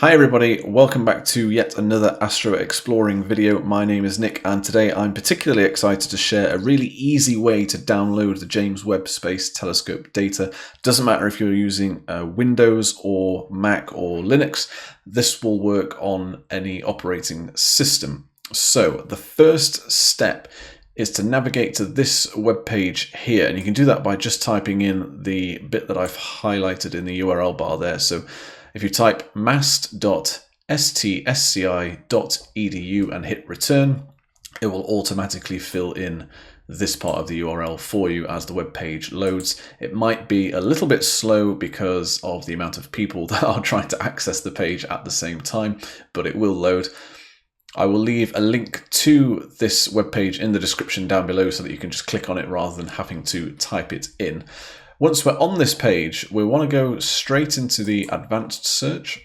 Hi everybody, welcome back to yet another AstroExploring video. My name is Nick and today I'm particularly excited to share a really easy way to download the James Webb Space Telescope data. Doesn't matter if you're using Windows or Mac or Linux, this will work on any operating system. So the first step is to navigate to this web page here, and you can do that by just typing in the bit that I've highlighted in the URL bar there. So if you type mast.stsci.edu and hit return, it will automatically fill in this part of the URL for you as the web page loads. It might be a little bit slow because of the amount of people that are trying to access the page at the same time, but it will load. I will leave a link to this web page in the description down below so that you can just click on it rather than having to type it in. Once we're on this page, we want to go straight into the advanced search.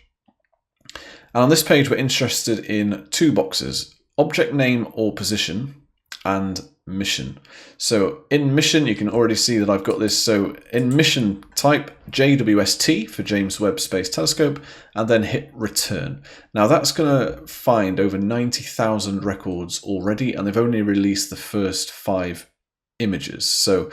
And on this page, we're interested in two boxes, object name or position and mission. So in mission, you can already see that I've got this. So in mission, type JWST for James Webb Space Telescope and then hit return. Now that's going to find over 90,000 records already, and they've only released the first 5 images. So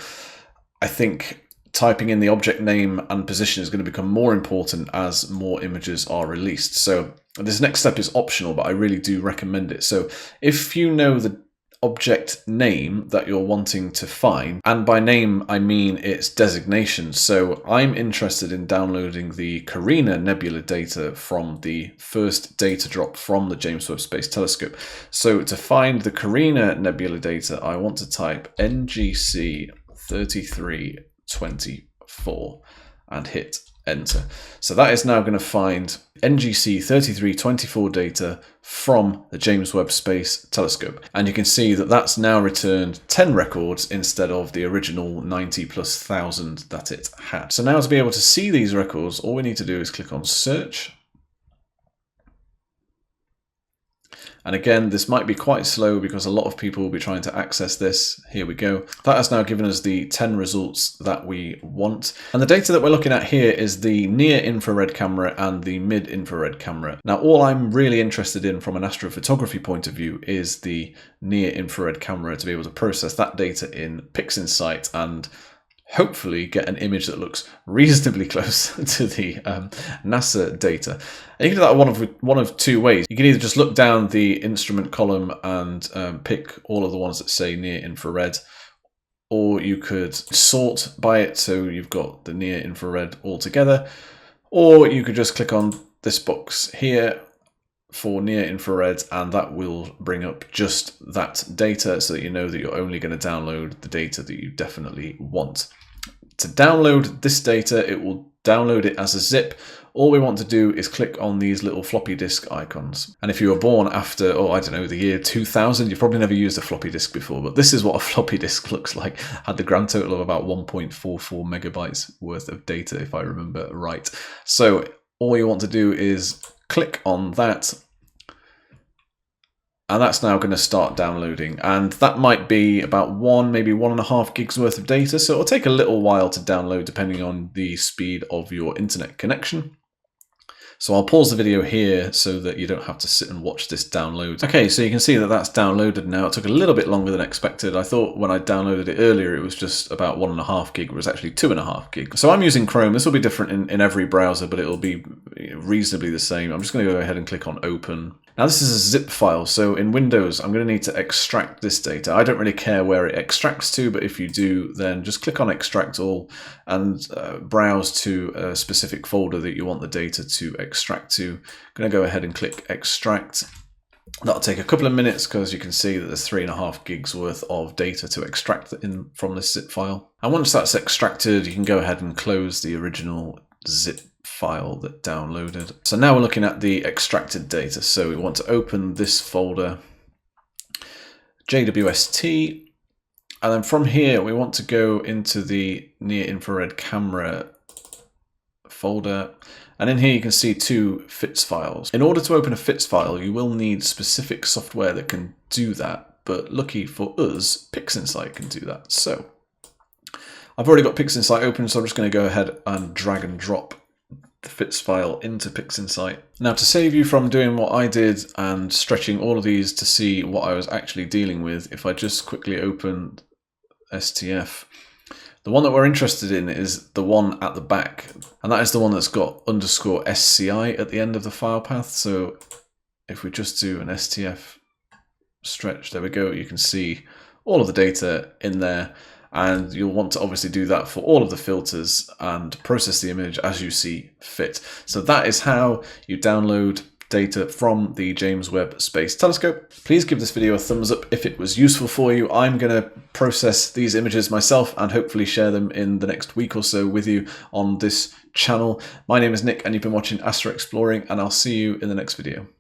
I think typing in the object name and position is going to become more important as more images are released. So this next step is optional, but I really do recommend it. So if you know the object name that you're wanting to find, and by name I mean its designation. So I'm interested in downloading the Carina Nebula data from the first data drop from the James Webb Space Telescope. So to find the Carina Nebula data, I want to type NGC 3324 and hit enter. So that is now going to find NGC 3324 data from the James Webb Space Telescope. And you can see that that's now returned 10 records instead of the original 90,000+ that it had. So now to be able to see these records, all we need to do is click on search. And again, this might be quite slow because a lot of people will be trying to access this. Here we go. That has now given us the 10 results that we want. And the data that we're looking at here is the near-infrared camera and the mid-infrared camera. Now, all I'm really interested in from an astrophotography point of view is the near-infrared camera, to be able to process that data in PixInsight and hopefully get an image that looks reasonably close to the NASA data. And you can do that one of two ways. You can either just look down the instrument column and pick all of the ones that say near infrared, or you could sort by it so you've got the near infrared all together, or you could just click on this box here for near infrared and that will bring up just that data so that you know that you're only going to download the data that you definitely want. To download this data, it will download it as a zip. All we want to do is click on these little floppy disk icons. And if you were born after, I don't know, the year 2000, you've probably never used a floppy disk before, but this is what a floppy disk looks like. Had the grand total of about 1.44 megabytes worth of data, if I remember right. So all you want to do is click on that, and that's now going to start downloading, and that might be about maybe 1.5 gigs worth of data, so it'll take a little while to download depending on the speed of your internet connection. So I'll pause the video here so that you don't have to sit and watch this download. Okay, so you can see that that's downloaded now. It took a little bit longer than expected. I thought when I downloaded it earlier it was just about 1.5 gig, it was actually 2.5 gig. So I'm using Chrome. This will be different in every browser, but it'll be reasonably the same. I'm just going to go ahead and click on open. Now this is a zip file, so in Windows I'm going to need to extract this data. I don't really care where it extracts to, but if you do, then just click on extract all and browse to a specific folder that you want the data to extract to. I'm going to go ahead and click extract. That'll take a couple of minutes because you can see that there's 3.5 gigs worth of data to extract from this zip file. And once that's extracted, you can go ahead and close the original zip file that downloaded. So now we're looking at the extracted data. So we want to open this folder, JWST, and then from here we want to go into the near infrared camera folder, and in here you can see 2 FITS files. In order to open a FITS file, you will need specific software that can do that, but lucky for us, PixInsight can do that. So I've already got PixInsight open, so I'm just going to go ahead and drag and drop the fits file into PixInsight. Now, to save you from doing what I did and stretching all of these to see what I was actually dealing with, if I just quickly open STF, the one that we're interested in is the one at the back, and that is the one that's got _SCI at the end of the file path. So if we just do an STF stretch, there we go, you can see all of the data in there. And you'll want to obviously do that for all of the filters and process the image as you see fit. So that is how you download data from the James Webb Space Telescope. Please give this video a thumbs up if it was useful for you. I'm going to process these images myself and hopefully share them in the next week or so with you on this channel. My name is Nick and you've been watching AstroExploring, and I'll see you in the next video.